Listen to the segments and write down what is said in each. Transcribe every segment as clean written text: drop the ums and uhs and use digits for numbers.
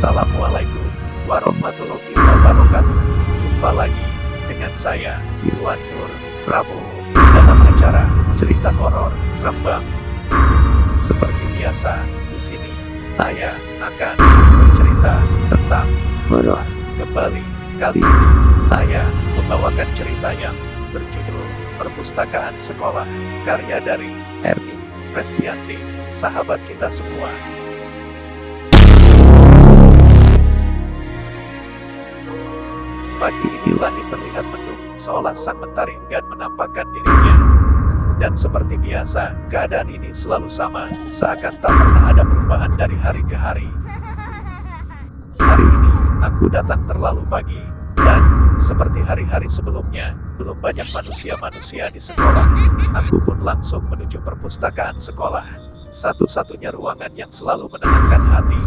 Assalamualaikum warahmatullahi wabarakatuh. Jumpa lagi dengan saya, Irwan Nur Prabowo, dalam acara cerita horor Rembang. Seperti biasa, di sini saya akan bercerita tentang horor. Kembali kali ini saya membawakan cerita yang berjudul Perpustakaan Sekolah, karya dari Erni Prestianti, sahabat kita semua. Pagi ini langit terlihat mendung, seolah sang mentari enggan menampakkan dirinya. Dan seperti biasa, keadaan ini selalu sama, seakan tak pernah ada perubahan dari hari ke hari. Hari ini, aku datang terlalu pagi, dan seperti hari-hari sebelumnya, belum banyak manusia-manusia di sekolah. Aku pun langsung menuju perpustakaan sekolah, satu-satunya ruangan yang selalu menenangkan hati.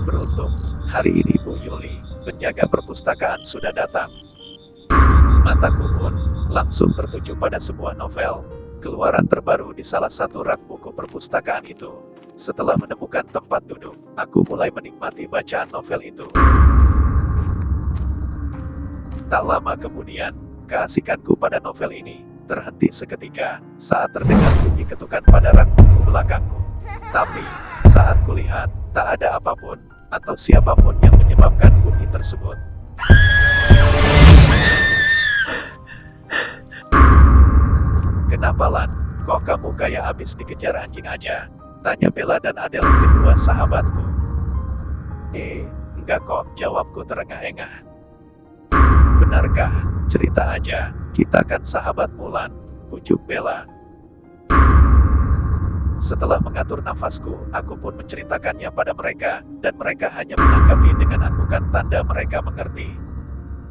Beruntung, hari ini Bu Yuli, penjaga perpustakaan, sudah datang. Mataku pun langsung tertuju pada sebuah novel, keluaran terbaru di salah satu rak buku perpustakaan itu. Setelah menemukan tempat duduk, aku mulai menikmati bacaan novel itu. Tak lama kemudian, keasikanku pada novel ini terhenti seketika saat terdengar bunyi ketukan pada rak buku belakangku. Tapi, saat kulihat, tak ada apapun atau siapapun yang menyebabkan bunyi tersebut. "Kenapa Lan? Kok kamu kayak habis dikejar anjing aja?" tanya Bella dan Adele, kedua sahabatku. Enggak kok," jawabku terengah-engah. "Benarkah? Cerita aja, kita kan sahabat Mulan," bujuk Bella. Setelah mengatur nafasku, aku pun menceritakannya pada mereka, dan mereka hanya menanggapi dengan anggukan tanda mereka mengerti.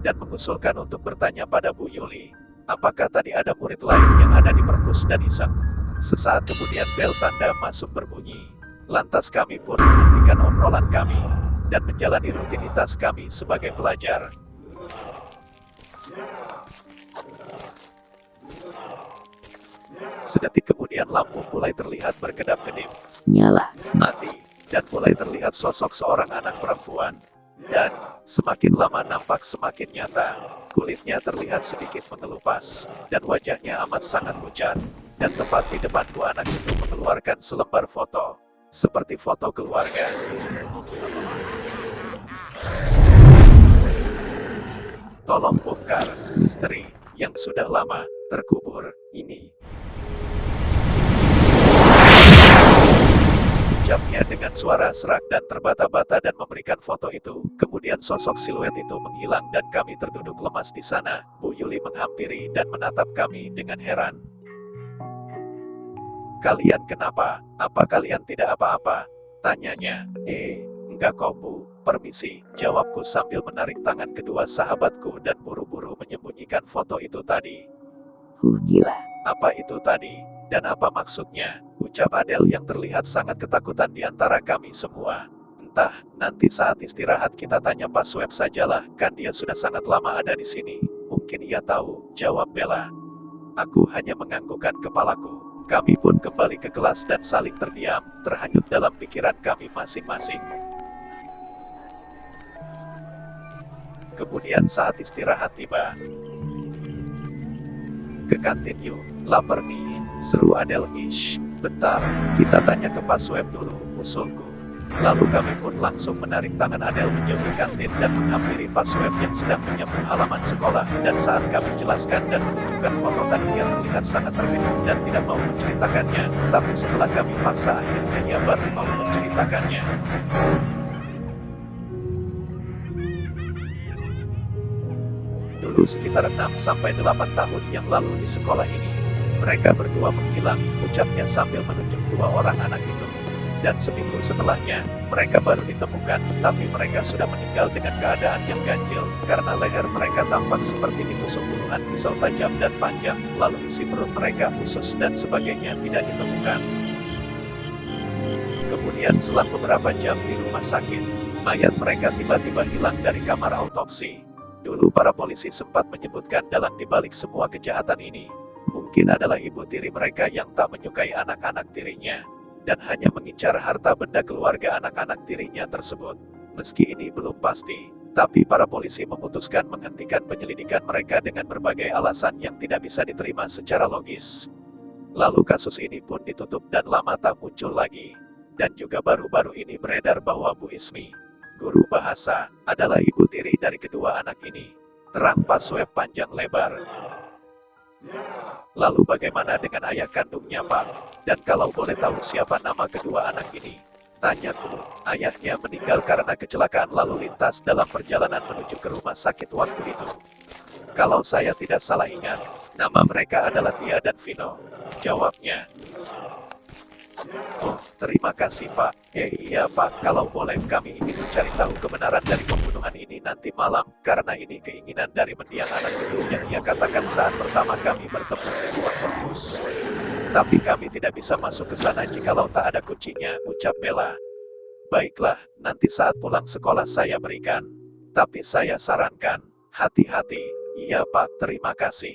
Dan mengusulkan untuk bertanya pada Bu Yuli, apakah tadi ada murid lain yang ada di perpus dan iseng. Sesaat kemudian bel tanda masuk berbunyi. Lantas kami pun menghentikan obrolan kami, dan menjalani rutinitas kami sebagai pelajar. Sedetik kemudian lampu mulai terlihat berkedap-kedip, Nyala. mati, dan mulai terlihat sosok seorang anak perempuan. Dan semakin lama nampak semakin nyata. Kulitnya terlihat sedikit mengelupas, dan wajahnya amat sangat pucat. Dan tepat di depanku anak itu mengeluarkan selembar foto, seperti foto keluarga. Tolong bongkar misteri yang sudah lama terkubur ini, ucapnya dengan suara serak dan terbata-bata, dan memberikan foto itu. Kemudian sosok siluet itu menghilang dan kami terduduk lemas di sana. Bu Yuli menghampiri dan menatap kami dengan heran. "Kalian kenapa? Apa kalian tidak apa-apa?" tanyanya. Enggak kok Bu, permisi," jawabku sambil menarik tangan kedua sahabatku dan buru-buru menyembunyikan foto itu tadi. Gila. "Apa itu tadi? Dan apa maksudnya?" ucap Adele yang terlihat sangat ketakutan di antara kami semua. "Entah, nanti saat istirahat kita tanya Pak Swab sajalah, kan dia sudah sangat lama ada di sini. Mungkin ia tahu," jawab Bella. Aku hanya menganggukkan kepalaku. Kami pun kembali ke kelas dan saling terdiam, terhanyut dalam pikiran kami masing-masing. Kemudian saat istirahat tiba. "Ke kantin yuk, lapar nih," seru Adele. Bentar, kita tanya ke Pak Swab dulu," usulku. Lalu kami pun langsung menarik tangan Adele menjauhi kantin dan menghampiri Pak Swab yang sedang menyapu halaman sekolah. Dan saat kami jelaskan dan menunjukkan foto tadi, ia terlihat sangat terkejut dan tidak mau menceritakannya. Tapi setelah kami paksa, akhirnya ia baru mau menceritakannya. "Dulu sekitar 6-8 tahun yang lalu di sekolah ini, mereka berdua menghilang," ucapnya sambil menunjuk dua orang anak itu. "Dan seminggu setelahnya, mereka baru ditemukan, tapi mereka sudah meninggal dengan keadaan yang ganjil, karena leher mereka tampak seperti ditusuk puluhan pisau tajam dan panjang, lalu isi perut mereka, usus dan sebagainya tidak ditemukan. Kemudian selang beberapa jam di rumah sakit, mayat mereka tiba-tiba hilang dari kamar autopsi. Dulu para polisi sempat menyebutkan dalang dibalik semua kejahatan ini mungkin adalah ibu tiri mereka yang tak menyukai anak-anak tirinya, dan hanya mengincar harta benda keluarga anak-anak tirinya tersebut. Meski ini belum pasti, tapi para polisi memutuskan menghentikan penyelidikan mereka dengan berbagai alasan yang tidak bisa diterima secara logis. Lalu kasus ini pun ditutup dan lama tak muncul lagi. Dan juga baru-baru ini beredar bahwa Bu Ismi, guru bahasa, adalah ibu tiri dari kedua anak ini. Terang Pasweb panjang lebar. Lalu bagaimana dengan ayah kandungnya, Pak? Dan kalau boleh tahu siapa nama kedua anak ini? Tanyaku. Ayahnya meninggal karena kecelakaan lalu lintas dalam perjalanan menuju ke rumah sakit waktu itu. Kalau saya tidak salah ingat, nama mereka adalah Tia dan Vino. Jawabnya. Oh, terima kasih, Pak. Iya, Pak, kalau boleh kami ingin mencari tahu kebenaran dari pembunuhan ini nanti malam, karena ini keinginan dari mendiang anak itu yang ia katakan saat pertama kami bertemu di ruang perpus. Tapi kami tidak bisa masuk ke sana jikalau tak ada kuncinya, ucap Bella. Baiklah, nanti saat pulang sekolah saya berikan. Tapi saya sarankan, hati-hati. Iya, Pak, terima kasih.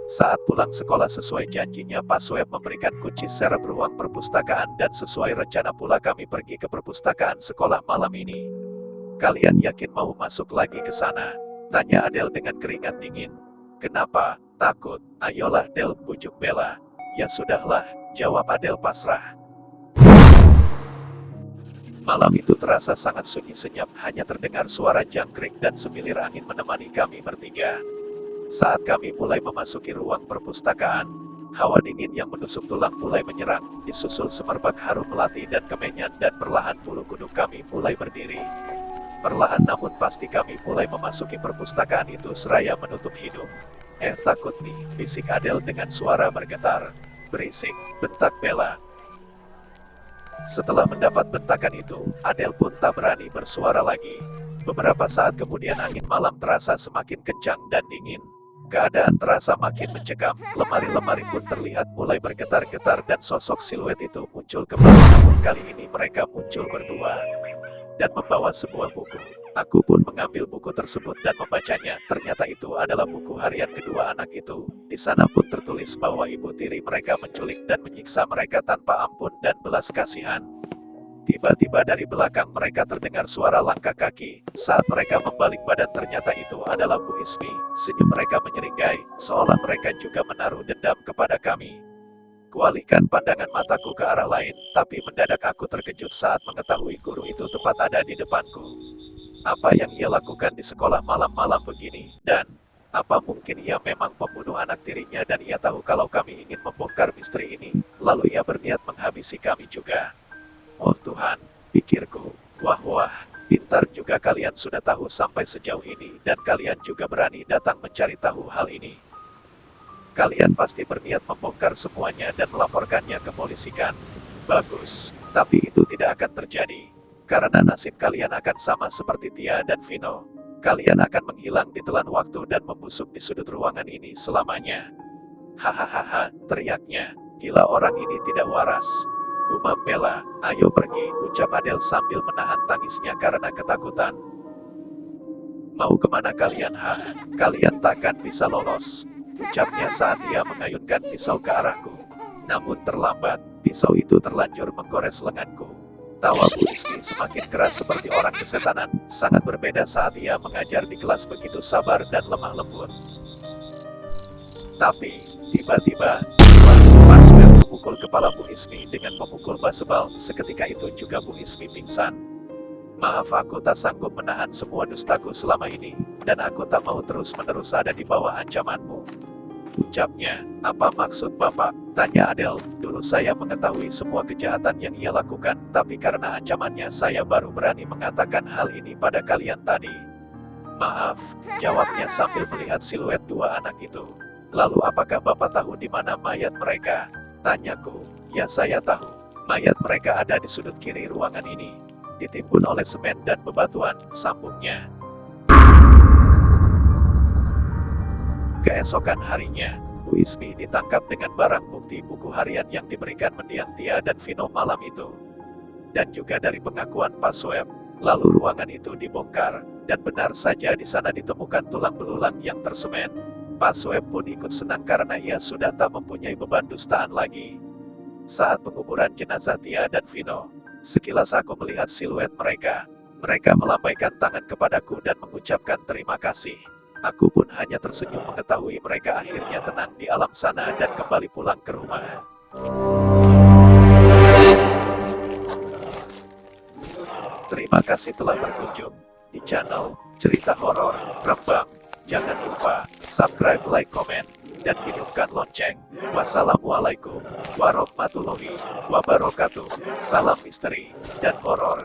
Saat pulang sekolah sesuai janjinya, Pasweb memberikan kunci serep ruang perpustakaan dan sesuai rencana pula kami pergi ke perpustakaan sekolah malam ini. Kalian yakin mau masuk lagi ke sana? Tanya Adele dengan keringat dingin. Kenapa? Takut? Ayolah Del, bujuk Bella. Ya sudahlah, jawab Adele pasrah. Malam itu terasa sangat sunyi senyap, hanya terdengar suara jangkrik dan semilir angin menemani kami bertiga. Saat kami mulai memasuki ruang perpustakaan, hawa dingin yang menusuk tulang mulai menyerang, disusul semerbak harum melati dan kemenyan dan perlahan bulu kuduk kami mulai berdiri. Perlahan namun pasti kami mulai memasuki perpustakaan itu seraya menutup hidung. Takut nih, bisik Adele dengan suara bergetar. Berisik, bentak Bella. Setelah mendapat bentakan itu, Adele pun tak berani bersuara lagi. Beberapa saat kemudian angin malam terasa semakin kencang dan dingin. Keadaan terasa makin mencekam, lemari-lemari pun terlihat mulai bergetar-getar dan sosok siluet itu muncul kembali, namun kali ini mereka muncul berdua dan membawa sebuah buku. Aku pun mengambil buku tersebut dan membacanya. Ternyata itu adalah buku harian kedua anak itu. Di sana pun tertulis bahwa ibu tiri mereka menculik dan menyiksa mereka tanpa ampun dan belas kasihan. Tiba-tiba dari belakang mereka terdengar suara langkah kaki. Saat mereka membalik badan ternyata itu adalah Bu Ismi. Senyum mereka menyeringai, seolah mereka juga menaruh dendam kepada kami. Kualihkan pandangan mataku ke arah lain, tapi mendadak aku terkejut saat mengetahui guru itu tepat ada di depanku. Apa yang ia lakukan di sekolah malam-malam begini? Dan apa mungkin ia memang pembunuh anak tirinya dan ia tahu kalau kami ingin membongkar misteri ini, lalu ia berniat menghabisi kami juga? Oh Tuhan, pikirku. Wah, pintar juga kalian sudah tahu sampai sejauh ini dan kalian juga berani datang mencari tahu hal ini. Kalian pasti berniat membongkar semuanya dan melaporkannya ke polisi kan? Bagus, tapi itu tidak akan terjadi. Karena nasib kalian akan sama seperti Tia dan Vino. Kalian akan menghilang di telan waktu dan membusuk di sudut ruangan ini selamanya. Hahaha, teriaknya. Gila, orang ini tidak waras. Gumam Bella. Ayo pergi, ucap Adele sambil menahan tangisnya karena ketakutan. Mau kemana kalian? Kalian takkan bisa lolos, ucapnya saat ia mengayunkan pisau ke arahku. Namun terlambat, pisau itu terlanjur menggores lenganku. Tawa Bu Ismi semakin keras seperti orang kesetanan, sangat berbeda saat ia mengajar di kelas begitu sabar dan lemah lembut. Tapi, tiba-tiba, Pasweb memukul kepala Bu Ismi dengan pemukul baseball. Seketika itu juga Bu Ismi pingsan. Maaf, aku tak sanggup menahan semua dustaku selama ini, dan aku tak mau terus-menerus ada di bawah ancamanmu, ucapnya. Apa maksud Bapak? Tanya Adele. Dulu saya mengetahui semua kejahatan yang ia lakukan, tapi karena ancamannya saya baru berani mengatakan hal ini pada kalian tadi. Maaf, jawabnya sambil melihat siluet dua anak itu. Lalu apakah Bapak tahu di mana mayat mereka? Tanyaku. Ya, saya tahu. Mayat mereka ada di sudut kiri ruangan ini. Ditimbun oleh semen dan bebatuan, sambungnya. Keesokan harinya, Bu Ismi ditangkap dengan barang bukti buku harian yang diberikan mendiang Tia dan Vino malam itu. Dan juga dari pengakuan Pasweb. Lalu ruangan itu dibongkar, dan benar saja di sana ditemukan tulang belulang yang tersemen. Pasweb pun ikut senang karena ia sudah tak mempunyai beban dustaan lagi. saat penguburan jenazah Tia dan Vino. Sekilas aku melihat siluet mereka. Mereka melambaikan tangan kepadaku dan mengucapkan terima kasih. Aku pun hanya tersenyum mengetahui mereka akhirnya tenang di alam sana dan kembali pulang ke rumah. Terima kasih telah berkunjung di channel Cerita Horor Rembang. Jangan lupa subscribe, like, komen, dan hidupkan lonceng. Wassalamualaikum warahmatullahi wabarakatuh. Salam misteri dan horor.